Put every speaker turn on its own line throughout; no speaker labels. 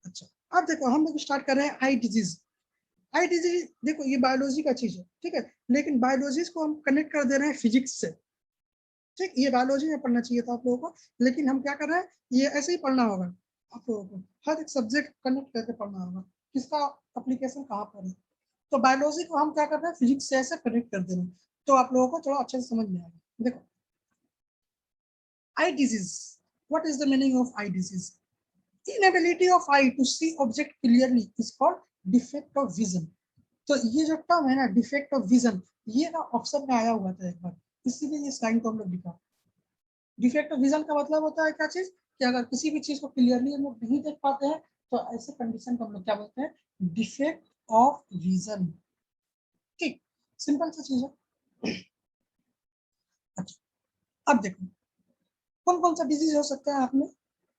अच्छा, अब देखो हम लोग स्टार्ट कर रहे हैं आई डिजीज। आई डिजीज देखो ये बायोलॉजी का चीज है, ठीक है, लेकिन बायोलॉजी को हम कनेक्ट कर दे रहे हैं फिजिक्स से। ठीक, ये बायोलॉजी में पढ़ना चाहिए था आप लोगों को, लेकिन हम क्या कर रहे हैं, ये ऐसे ही पढ़ना होगा आप लोगों को, हर एक सब्जेक्ट कनेक्ट करके पढ़ना होगा, किसका एप्लीकेशन कहाँ पर है। तो बायोलॉजी को हम क्या कर रहे हैं, फिजिक्स से ऐसे कनेक्ट कर दे रहे हैं, तो आप लोगों को थोड़ा अच्छे से समझ में आएगा। देखो eye disease, what is the meaning of eye disease? Inability of eye to see object clearly is called defect of vision. तो ये जो टर्म है ना, डिफेक्ट ऑफ विजन, ये ना ऑप्शन में आया हुआ था एक बार, इसीलिए ये साइन को हम लोग लिखा। डिफेक्ट ऑफ विजन का मतलब होता है क्या चीज, कि अगर किसी भी चीज को क्लियरली हम लोग नहीं देख पाते हैं, तो ऐसे कंडीशन को हम लोग क्या बोलते हैं, डिफेक्ट ऑफ विजन। ठीक, सिंपल सा चीज है। अच्छा, अब देखो कौन कौन सा डिजीज हो सकता है आप में,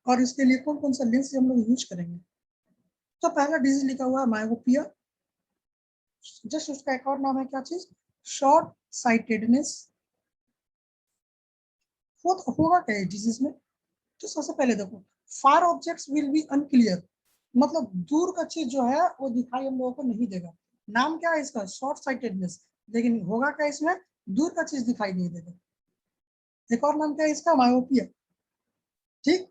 और इसके लिए कौन कौन सा लेंस हम लोग यूज करेंगे। तो पहला डिजीज लिखा हुआ है मायोपिया, जस्ट उसका एक और नाम है क्या चीज, शॉर्ट साइटेडनेस। होगा क्या डिजीज में, तो सबसे पहले देखो, far objects will be unclear, मतलब दूर का चीज जो है वो दिखाई हम लोगों को नहीं देगा। नाम क्या है इसका, शॉर्ट साइटेडनेस, लेकिन होगा क्या इसमें, दूर का चीज दिखाई नहीं देगा। एक और नाम क्या है इसका, मायोपिया। ठीक,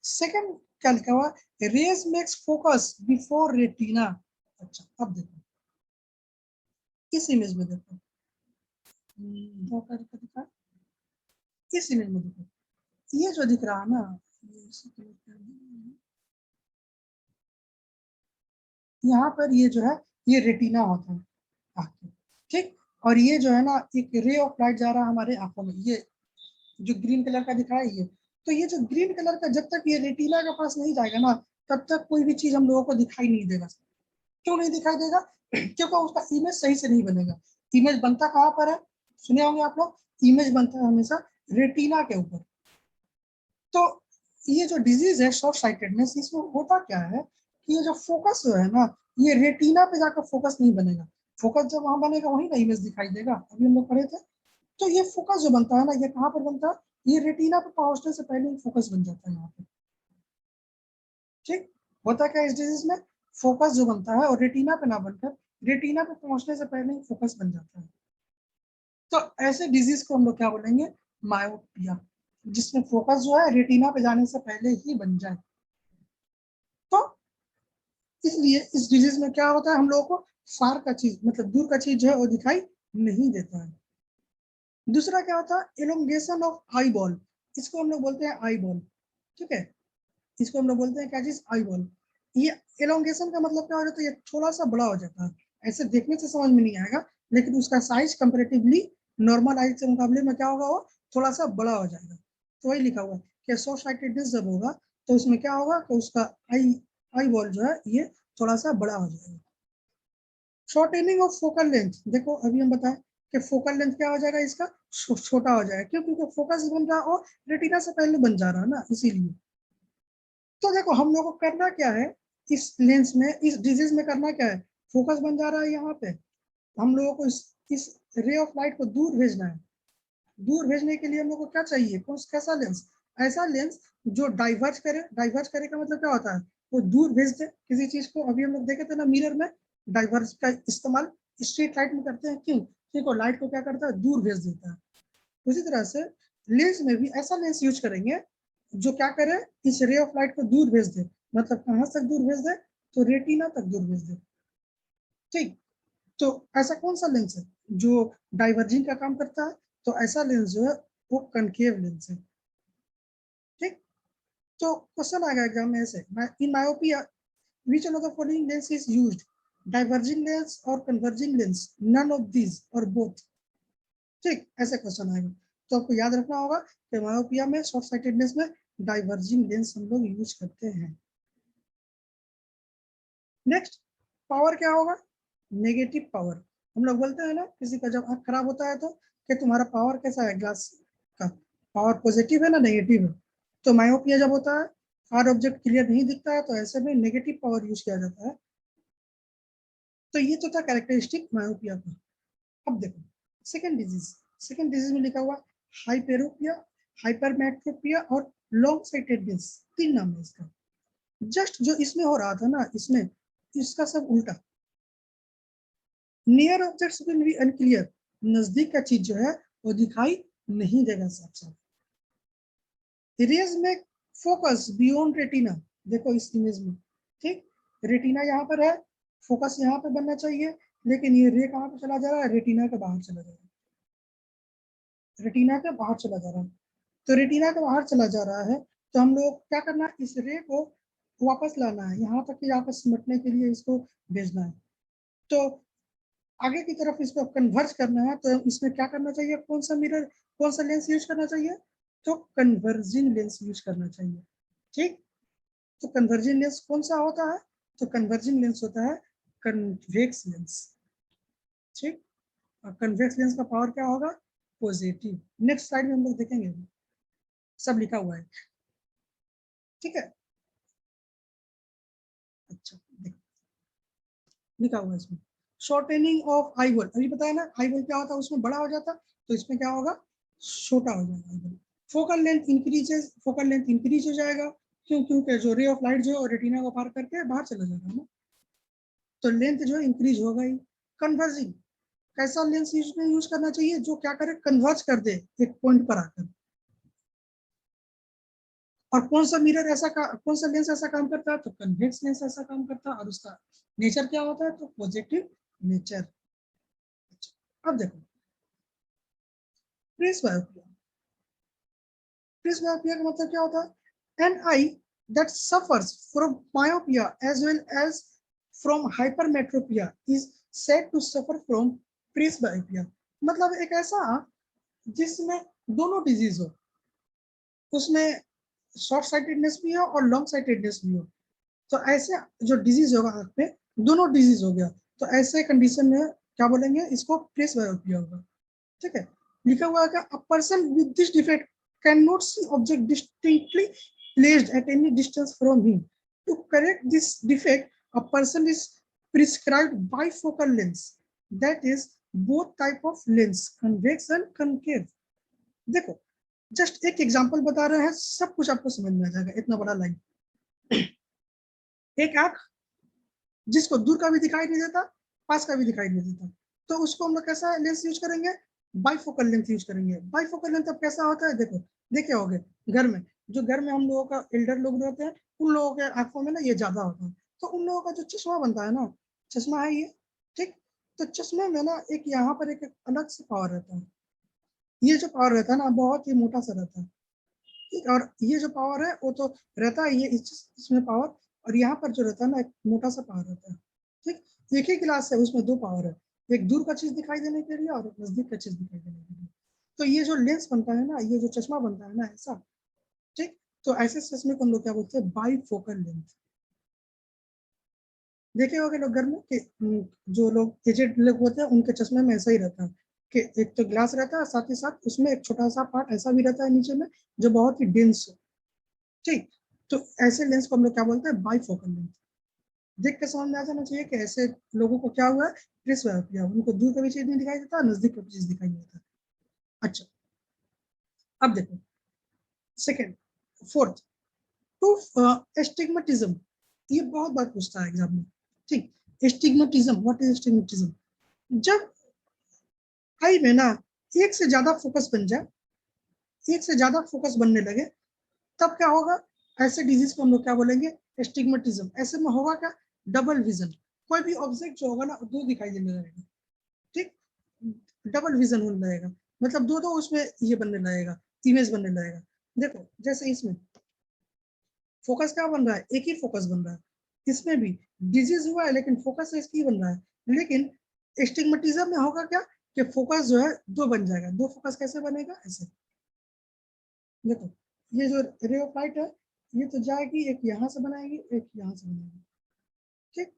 सेकंड क्या लिखा हुआ, rays makes focus before retina. अच्छा, अब देखो इस इमेज में देखो, इस इमेज में देखो, ये जो दिख रहा है ना, यहाँ पर ये जो है, ये रेटिना होता है आँख में। ठीक, और ये जो है ना, एक रे ऑफ लाइट जा रहा है हमारे आंखों में, ये जो ग्रीन कलर का दिख रहा है ये, तो ये जो ग्रीन कलर का जब तक ये रेटिना के पास नहीं जाएगा ना, तब तक कोई भी चीज हम लोगों को दिखाई नहीं देगा। क्यों नहीं दिखाई देगा, क्योंकि उसका इमेज सही से नहीं बनेगा। इमेज बनता कहाँ पर है, सुने होंगे आप लोग, इमेज बनता है हमेशा रेटिना के ऊपर। तो ये जो डिजीज है शॉर्ट साइटेडनेस, इसमें होता क्या है कि ये जो फोकस जो है ना, ये रेटिना पे जाकर फोकस नहीं बनेगा। फोकस जब वहां बनेगा वहीं ना इमेज दिखाई देगा, अभी हम लोग पढ़े थे। तो ये फोकस जो बनता है ना, ये कहाँ पर बनता है, ये रेटिना पे पहुंचने से पहले ही फोकस बन जाता है यहाँ पे। ठीक, होता क्या इस डिजीज में, फोकस जो बनता है और रेटिना पे ना बनकर रेटिना पे पहुंचने से पहले ही फोकस बन जाता है। तो ऐसे डिजीज को हम लोग क्या बोलेंगे, मायोपिया, जिसमें फोकस जो है रेटिना पे जाने से पहले ही बन जाए। तो इसलिए इस डिजीज में क्या होता है, हम लोगों को फार का चीज मतलब दूर का चीज जो है वो दिखाई नहीं देता है। दूसरा क्या होता है, एलोंगेशन ऑफ आई बॉल, इसको हम लोग बोलते हैं आई बॉल। ठीक है, इसको हम लोग बोलते हैं क्या चीज, आई बॉल। ये एलोंगेशन का मतलब क्या हो जाता है, ये थोड़ा सा बड़ा हो जाता है, ऐसे देखने से समझ में नहीं आएगा, लेकिन उसका साइज कंपेरेटिवली नॉर्मल आई के मुकाबले में क्या होगा, वो थोड़ा सा बड़ा हो जाएगा। तो वही लिखा हुआ है कि शॉर्ट साइटेडनेस जब होगा, तो उसमें क्या होगा कि उसका आई आई बॉल जो है ये थोड़ा सा बड़ा हो जाएगा। शॉर्टेनिंग ऑफ फोकल लेंथ, देखो अभी हम बताएं कि फोकल लेंथ क्या हो जाएगा इसका, छोटा हो जाएगा, क्यों, क्योंकि फोकस बन रहा और रेटिना से पहले बन जा रहा है ना, इसीलिए। तो देखो हम लोग को करना क्या है, इस लेंस में, इस डिजीज में करना क्या है, फोकस बन जा रहा है यहाँ पे, हम लोगों को इस रे ऑफ लाइट को दूर भेजना है। दूर भेजने के लिए हम लोग को क्या चाहिए, कौन कैसा लेंस, ऐसा लेंस जो डाइवर्ज करे। डाइवर्ज करे का मतलब क्या होता है, वो दूर भेज दे किसी चीज को। अभी हम लोग देखे थे ना मिरर में, डाइवर्ज का इस्तेमाल स्ट्रीट लाइट में करते हैं, क्यों, क्योंकि लाइट को क्या करता है, दूर भेज देता है। उसी तरह से लेंस में भी ऐसा लेंस यूज करेंगे जो क्या करे, इस रे ऑफ लाइट को दूर भेज दे। मतलब कहाँ तक दूर भेज दे, तो रेटिना तक दूर भेज दे। ठीक, तो ऐसा कौन सा लेंस है जो डाइवर्जिंग का काम करता है, तो ऐसा लेंस जो है वो कनकेव लेंस है। ठीक, तो क्वेश्चन आएगा एग्जाम में ऐसे, इन myopia which one of the following lens is used, diverging lens or converging lens, none of these or both। ठीक, ऐसे क्वेश्चन आएगा, तो आपको याद रखना होगा कि मायोपिया में शॉर्ट साइटेडनेस में डाइवर्जिंग लेंस हम लोग यूज करते हैं। नेक्स्ट, पावर क्या होगा, नेगेटिव पावर। हम लोग बोलते हैं ना किसी का जब आँख खराब होता है तो, कि तुम्हारा पावर कैसा है ग्लास का, पावर पॉजिटिव है ना नेगेटिव है। तो मायोपिया जब होता है, हार्ड ऑब्जेक्ट क्लियर नहीं दिखता है, तो ऐसे में नेगेटिव पावर यूज किया जाता है। तो ये तो था कैरेक्टरिस्टिक मायोपिया का। अब देखो सेकंड डिजीज, सेकंड डिजीज में लिखा हुआ हाइपेरोपिया, हाइपरमेट्रोपिया और लॉन्ग साइटेडनेस, तीन नाम है इसका। जस्ट जो इसमें हो रहा था ना, इसमें इसका सब उल्टा। Near objects will be unclear, नजदीक का चीज जो है वो दिखाई नहीं देगा साफ साफ। रेज में फोकस बियॉन्ड रेटिना, देखो इस इमेज में, ठीक, रेटिना यहाँ पर है, फोकस यहाँ पे बनना चाहिए, लेकिन ये रे कहाँ पे चला जा रहा है, रेटिना के बाहर चला जा रहा है, रेटिना के बाहर चला जा रहा है। तो रेटिना के बाहर चला जा रहा है, तो हम लोग क्या करना है, इस रे को वापस लाना है यहाँ तक कि यहाँ पर सिमटने के लिए इसको भेजना है। तो आगे की तरफ इसको कन्वर्ज करना है, तो इसमें क्या करना चाहिए, कौन सा मिरर, कौन सा लेंस यूज करना चाहिए, तो कन्वर्जिंग लेंस यूज करना चाहिए। ठीक, तो कन्वर्जिंग लेंस कौन सा होता है, तो कन्वर्जिंग लेंस होता है कन्वेक्स लेंस। ठीक, और कन्वेक्स लेंस का पावर क्या होगा, पॉजिटिव। नेक्स्ट स्लाइड में हम लोग देखेंगे, सब लिखा हुआ है। ठीक है, अच्छा देखो लिखा हुआ है इसमें, शॉर्टनिंग ऑफ आई होल, अभी बताया ना आई होल क्या होता है, उसमें बड़ा हो जाता, तो इसमें क्या होगा, छोटा हो जाएगा eye hole. Focal length increases, focal length increase हो जाएगा, क्यों, क्योंकि जो रे ऑफ लाइट जो है रेटिना को पार करके बाहर चला जाएगा ना, तो लेंथ जो है इंक्रीज हो गई। कन्वर्जिंग, कैसा लेंस यूज करना चाहिए, जो क्या करे, कन्वर्ज कर दे एक पॉइंट पर आकर। और कौन सा मिरर ऐसा कौन सा लेंस ऐसा काम करता है, तो कन्वेक्स लेंस ऐसा काम करता है, और उसका नेचर क्या होता है, तो पॉजिटिव नेचर। अब देखो प्रेसबायोपिया, प्रेसबायोपिया का मतलब क्या होता है, an eye that suffers from myopia as well as from hypermetropia is said to suffer from presbyopia। मतलब एक ऐसा जिसमें दोनों डिजीज हो, उसमें शॉर्ट साइटेडनेस भी हो और लॉन्ग साइटेडनेस भी हो, तो ऐसे जो डिजीज होगा आंख में, दोनों डिजीज हो गया, तो ऐसे कंडीशन में क्या बोलेंगे, इसको प्रेसबायोपिया होगा। ठीक है, लिखा हुआ है a person with this defect can not see object distinctly placed at any distance from him. To correct this defect a person is prescribed bifocal lens, that is both type of lens, convex and concave. देखो just एक example बता रहे हैं, सब कुछ आपको समझ में आ जाएगा, इतना बड़ा लाइन। एक आंख जिसको दूर का भी दिखाई नहीं देता, पास का भी दिखाई नहीं देता, तो उसको हम लोग कैसा लेंस यूज करेंगे, बाइफोकल लेंथ यूज करेंगे। बाइफोकल लेंथ अब कैसा होता है, देखो देखे होगे घर में, जो घर में हम लोगों का एल्डर लोग रहते हैं, उन लोगों के आंखों में ना ये ज्यादा होता है, तो उन लोगों का जो चश्मा बनता है ना, चश्मा है ये, ठीक, तो चश्मे में ना एक यहाँ पर एक अलग से पावर रहता है, ये जो पावर रहता है ना बहुत ही मोटा सा रहता है, ठीक, और ये जो पावर है वो तो रहता है ये इसमें पावर, और यहाँ पर जो रहता है ना एक मोटा सा पावर रहता है। ठीक, एक ही गिलास है, उसमें दो पावर है, एक दूर का चीज दिखाई देने के लिए और एक नजदीक का चीज दिखाई देने के लिए। तो ये जो लेंस बनता है ना, ये जो चश्मा बनता है ना ऐसा, ठीक, तो ऐसे चश्मे को हम लोग क्या बोलते हैं, बाई फोकल लेंथ। देखे होंगे लोग घर में कि जो लोग एजेड लोग होते हैं उनके चश्मे में ऐसा ही रहता है, कि एक तो ग्लास रहता है, साथ ही साथ उसमें एक छोटा सा पार्ट ऐसा भी रहता है नीचे में, जो बहुत ही डेंस हो। ठीक, तो ऐसे लेंस को हम लोग क्या बोलते हैं, बाई फोकल लेंथ। देख के समझ में आ जाना चाहिए कि ऐसे लोगों को क्या हुआ है, प्रेसबायोपिया, उनको दूर का भी चीज नहीं दिखाई देता, नजदीक का भी चीज दिखाई नहीं देता। अच्छा, अब देखो सेकेंड, फोर्थ, टू एस्टिग्मेटिज्म, ये बहुत बार पूछता है एग्जाम में। ठीक, एस्टिग्मेटिज्म, व्हाट इज एस्टिग्मेटिज्म, जब आई में ना एक से ज्यादा फोकस बन जाए, एक से ज्यादा फोकस बनने लगे, तब क्या होगा, ऐसे डिजीज को हम लोग क्या बोलेंगे, एस्टिग्मेटिज्म। ऐसे में होगा क्या, डबल विजन, कोई भी ऑब्जेक्ट जो होगा ना दो दिखाई देने लगेगा। ठीक, डबल विजन होने लगेगा, मतलब दो दो उसमें ये बनने लगेगा, इमेज बनने लगेगा। देखो जैसे इसमें फोकस क्या बन रहा है, एक ही फोकस बन रहा है, इसमें भी डिजीज हुआ है लेकिन फोकस एक ही बन रहा है। लेकिन एस्टिग्मेटिज्म में होगा क्या, कि फोकस जो है दो बन जाएगा, दो फोकस कैसे बनेगा, ऐसे देखो, ये जो रे ऑफ लाइट है, ये तो जाएगी, एक यहाँ से बनाएगी, एक यहाँ से बनाएगी। ठीक,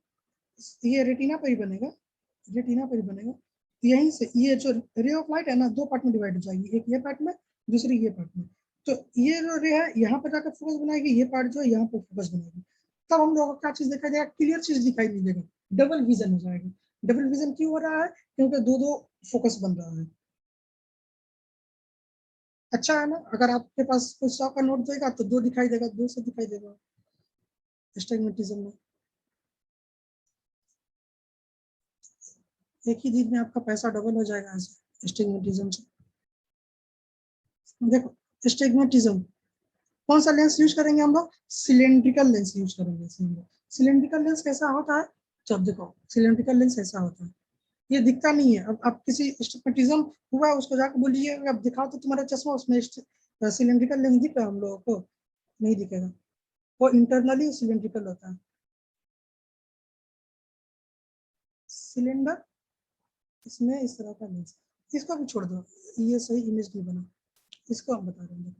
ये रेटिना पर ही बनेगा, रेटिना पर ही बनेगा, यहीं से ये जो रे ऑफ लाइट है ना दो पार्ट में डिवाइड हो जाएगी, एक ये पार्ट में, दूसरी ये पार्ट में। तो ये जो रे है यहाँ पर जाकर फोकस बनाएगी, ये पार्ट जो है यहाँ पर फोकस बनाएगी, तब हम लोगों को क्या चीज दिखाई देगा, क्लियर चीज दिखाई नहीं देगा, डबल विजन हो जाएगा। डबल विजन क्यों हो रहा है, क्योंकि दो दो फोकस बन रहा है। अच्छा है ना, अगर आपके पास कोई 100 का नोट देगा तो दो दिखाई देगा, दो से दिखाई देगा। एस्टिग्मेटिज्म में। एक ही दिन में आपका पैसा डबल हो जाएगा एस्टिग्मेटिज्म से। देखो एस्टिग्मेटिज्म कौन सा लेंस यूज करेंगे हम लोग? सिलेंड्रिकल लेंस यूज करेंगे। सिलेंड्रिकल लेंस कैसा होता है? जब देखो सिलेंड्रिकल लेंस ऐसा होता है, ये दिखता नहीं है। अब आप किसी एस्टिग्मेटिज्म हुआ है उसको जाकर बोलिए अब दिखाओ तो तुम्हारा चश्मा, उसमें सिलेंड्रिकल लेंस दिख रहा है हम लोगों को? नहीं दिखेगा, वो इंटरनली सिलेंड्रिकल होता है। सिलेंडर इसमें इस तरह का लेंस, इसको भी छोड़ दो, ये सही इमेज नहीं बना, इसको हम बता रहे हैं।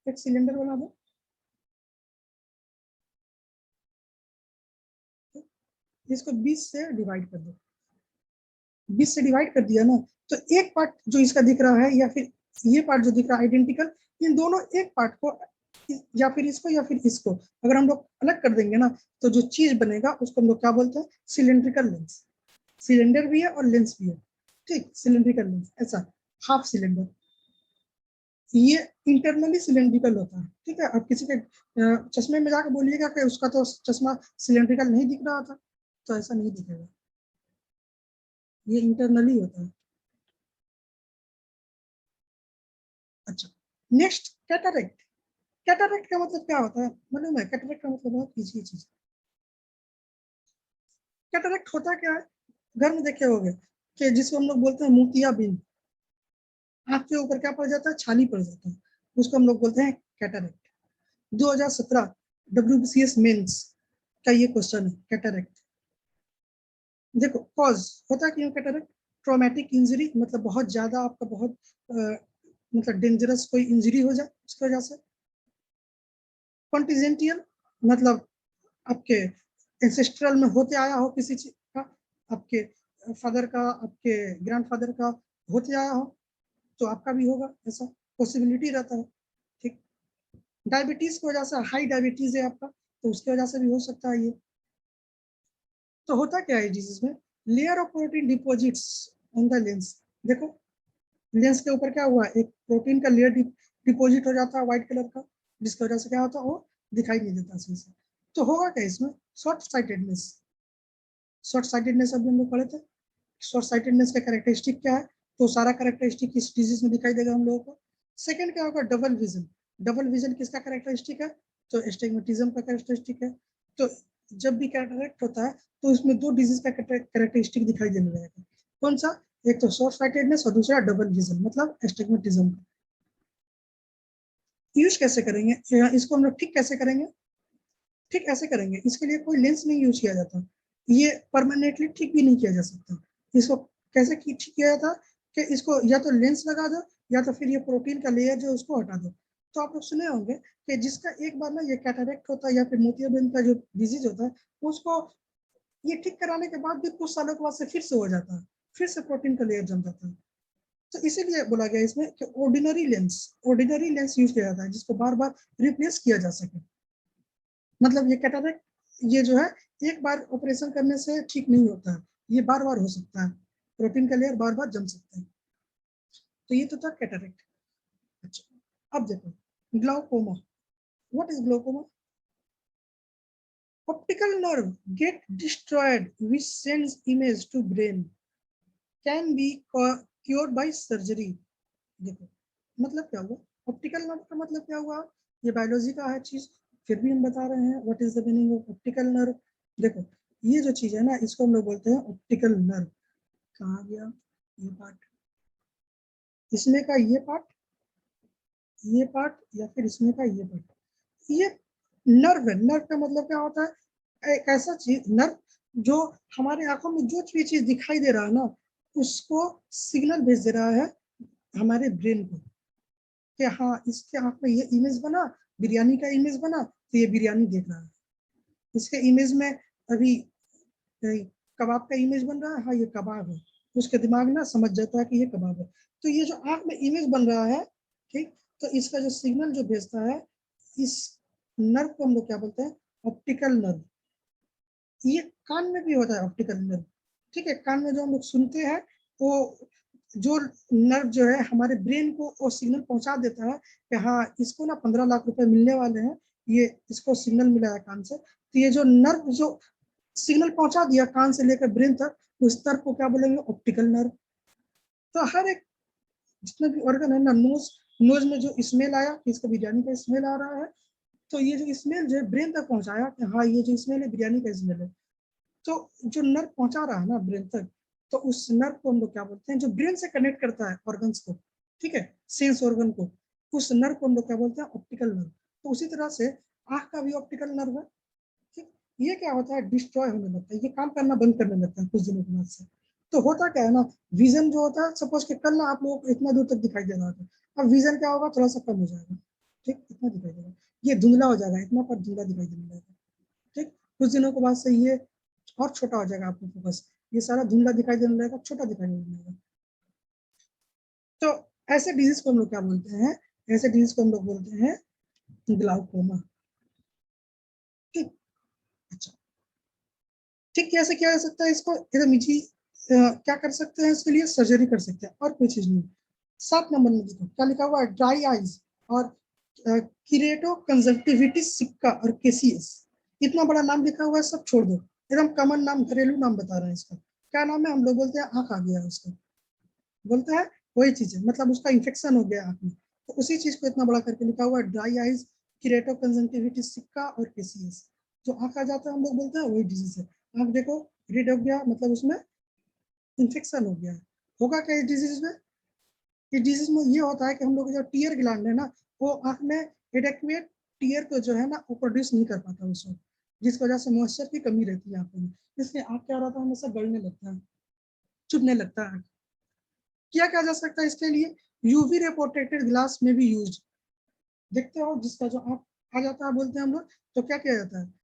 एक सिलेंडर बना दो, इसको 20 से डिवाइड कर दो। 20 से डिवाइड कर दिया ना, तो एक पार्ट जो इसका दिख रहा है या फिर ये पार्ट जो दिख रहा है आइडेंटिकल, इन दोनों एक पार्ट को या फिर इसको या फिर इसको अगर हम लोग अलग कर देंगे ना, तो जो चीज बनेगा उसको हम लोग क्या बोलते हैं? Cylindrical lens. सिलेंडर भी है और लेंस भी है, ठीक, सिलेंड्रिकल लेंस ऐसा, हाफ सिलेंडर। ये इंटरनली सिलेंड्रिकल होता है, ठीक है। अब किसी के चश्मे में जाकर बोलिएगा कि उसका तो चश्मा सिलेंड्रिकल नहीं दिख रहा था, तो ऐसा नहीं दिखेगा, ये इंटरनली होता है। अच्छा, नेक्स्ट कैटरेक्ट। कैटरेक्ट का मतलब क्या होता है मालूम है? कैटरेक्ट का मतलब बहुत इजी चीज। कैटरेक्ट होता क्या है? घर में देखे होंगे कि जिसको हम लोग बोलते हैं मोतियाबिंद, आंख के ऊपर क्या पड़ जाता है? छाली पड़ जाता है, उसको हम लोग बोलते हैं कैटरेक्ट। 2017 WBCS मेंस का ये क्वेश्चन है, कैटरेक्ट। देखो कॉज होता क्यों कैटरेक्ट? ट्रॉमेटिक इंजरी, मतलब बहुत ज्यादा आपका बहुत मतलब डेंजरस कोई इंजरी हो जाए उसकी वजह से। कॉन्टिजेंटियल मतलब आपके एंसेस्ट्रल में होते आया हो किसी चीज का, आपके फादर का, आपके ग्रैंडफादर का होते आया हो, तो आपका भी होगा, ऐसा पॉसिबिलिटी रहता है, ठीक। डायबिटीज की वजह से, हाई डायबिटीज है आपका, तो उसकी वजह से भी हो सकता है ये। तो होता क्या है डिजीज में? Layer of protein deposits on the lens. देखो लेंस के ऊपर क्या हुआ, एक प्रोटीन का लेयर डिपॉजिट हो जाता है व्हाइट कलर का, जिसकी वजह से क्या होता है? वो दिखाई नहीं देता सही से। तो होगा क्या इसमें? Short sightedness. शॉर्ट साइटेडनेस अभी हम लोग पढ़े थे। शॉर्ट साइटेडनेस का कैरेक्टरिस्टिक क्या है? तो सारा कैरेक्टरिस्टिक इस डिजीज में दिखाई देगा हम लोगों को। सेकंड क्या होगा? Double vision. डबल विजन किसका कैरेक्टरिस्टिक है? तो एस्टिग्मेटिज्म का कैरेक्टरिस्टिक है। तो जब भी कैटरेक्ट होता है तो इसमें दो डिजीज का कैरेक्टरिस्टिक दिखाई देने लगेगा। कौन सा? एक तो शॉर्ट साइटेडनेस और दूसरा डबल विजन, मतलब एस्टिग्मेटिज्म। यूज कैसे करेंगे इसको हम लोग? ठीक कैसे करेंगे? ठीक ऐसे करेंगे, इसके लिए कोई लेंस नहीं यूज किया जाता, ये परमानेंटली ठीक भी नहीं किया जा सकता। इसको कैसे ठीक किया जाता कि इसको या तो लेंस लगा दो या तो फिर ये प्रोटीन का लेयर जो उसको हटा दो। तो आप लोग सुने होंगे कि जिसका एक बार ना ये कैटरेक्ट होता है या फिर मोतियाबिंद का जो डिजीज होता है, उसको ये ठीक कराने के बाद भी कुछ सालों के बाद से फिर से हो जाता है, फिर से प्रोटीन का लेयर जम जाता है। तो इसीलिए बोला गया इसमें कि ऑर्डिनरी लेंस यूज किया जाता है जिसको बार बार रिप्लेस किया जा सके। मतलब ये कैटरेक्ट ये जो है एक बार ऑपरेशन करने से ठीक नहीं होता है, ये बार बार हो सकता है, प्रोटीन का लेयर बार बार जम सकता है। तो ये तो था कैटरेक्ट। अच्छा, अब देखो glaucoma. What is glaucoma? Optical nerve get destroyed which sends image to brain, can be cured by surgery. देखो मतलब क्या हुआ? ऑप्टिकल नर्व का मतलब क्या हुआ? ये बायोलॉजी का है चीज, फिर भी हम बता रहे हैं what is the meaning of optical nerve. देखो ये जो चीज है ना, इसको हम लोग बोलते हैं ऑप्टिकल नर्व। कहाँ गया ये पार्ट? इसमें का ये पार्ट या फिर इसमें का ये पार्ट, ये नर्व है। नर्व का मतलब क्या होता है? एक ऐसा चीज नर्व जो हमारे आंखों में जो भी चीज दिखाई दे रहा है ना, उसको सिग्नल भेज दे रहा है हमारे ब्रेन को कि हाँ इसके आंख में ये इमेज बना, बिरयानी का इमेज बना, तो ये बिरयानी देख रहा है। इसके इमेज में अभी कबाब का इमेज बन रहा है, हाँ ये कबाब है, उसके दिमाग ना समझ जाता है कि ये कबाब है। तो ये जो आंख में इमेज बन रहा है, ठीक, तो इसका जो सिग्नल जो भेजता है, इस नर्व को हम लोग क्या बोलते हैं? Optical nerve. ये कान में भी होता है ऑप्टिकल नर्व, ठीक है। कान में जो हम लोग सुनते हैं, वो जो नर्व जो है हमारे ब्रेन को वो सिग्नल पहुंचा देता है कि हाँ इसको ना 15 लाख रुपए मिलने वाले हैं, ये इसको सिग्नल मिला है कान से, तो ये जो नर्व जो सिग्नल पहुंचा दिया कान से लेकर ब्रेन तक, उस नर्व को क्या बोलेंगे, ऑप्टिकल नर्व। तो हर एक जितना भी ऑर्गन है ना, नोज, नोज में जो स्मेल आया कि इसका बिरयानी का स्मेल आ रहा है, तो ये जो स्मेल जो है ब्रेन तक पहुंचाया कि हाँ ये जो स्मेल है बिरयानी का स्मेल है। तो जो नर्व पहुंचा रहा है ना ब्रेन तक, तो उस नर्व को हम लोग क्या बोलते हैं, जो ब्रेन से कनेक्ट करता है ऑर्गन्स को, ठीक है, सेंस ऑर्गन को, उस नर्व को हम लोग क्या बोलते हैं, ऑप्टिकल नर्व। तो उसी तरह से आंख का भी ऑप्टिकल नर्व है। ठीक, ये क्या होता है, डिस्ट्रॉय होने लगता है, ये काम करना बंद करने लगता है कुछ दिनों के बाद से। तो होता क्या है ना, विजन जो होता है, सपोज कि कल ना आप लोगों को इतना दूर तक दिखाई दे रहा था, अब विजन क्या होगा, थोड़ा सा कम हो जाएगा। ठीक, इतना दिखाई देगा, ये धुंधला हो जाएगा, इतना पर धुंधला दिखाई देने लगेगा। ठीक, कुछ दिनों के बाद से ये और छोटा हो जाएगा आपको फोकस, ये सारा धुंधला दिखाई देने लगेगा, छोटा दिखाई देने लगेगा। तो ऐसे डिजीज को हम लोग क्या बोलते हैं, ऐसे डिजीज को हम लोग बोलते हैं ग्लाउकोमा। ठीक, अच्छा, ठीक, कैसे किया जा सकता है इसको, एकदम इजी। क्या कर सकते हैं इसके लिए, सर्जरी कर सकते हैं, और कोई चीज नहीं। 7 नंबर में देखो क्या लिखा हुआ है, ड्राई आइज और किरेटो कंजक्टिविटिस सिक्का और केसीएस। इतना बड़ा नाम लिखा हुआ है, सब छोड़ दो, एकदम कॉमन नाम, घरेलू नाम बता रहे हैं इसका। क्या नाम है, हम लोग बोलते हैं आंख आ गया है उसका, बोलते हैं वही चीज है, मतलब उसका इन्फेक्शन हो गया आंख में। तो उसी चीज को इतना बड़ा करके लिखा हुआ है, ड्राई आइज, किरेटो कंजक्टिविटिस सिक्का और केसीएस। जो आंख आ जाता है हम लोग बोलते हैं वही डिजीज है। आंख देखो रेड हो गया, मतलब उसमें इन्फेक्शन हो गया है। होगा क्या इस डिजीज में, इस डिजीज में ये होता है कि हम लोग जो टीयर ग्लैंड है ना, वो आंख में एडेक्वेट टीयर को जो है ना वो प्रोड्यूस नहीं कर पाता उस वक्त, जिसकी वजह से मॉइस्चर की कमी रहती है आंखों में। इसलिए आंख क्या रहता है, हमेशा गलने लगता है, चुभने लगता है। क्या किया जा सकता है इसके लिए, यूवी रे प्रोटेक्टेड ग्लास में भी यूज, देखते हो जिसका जो आंख आ जाता है बोलते हैं हम लोग, तो क्या किया जाता है,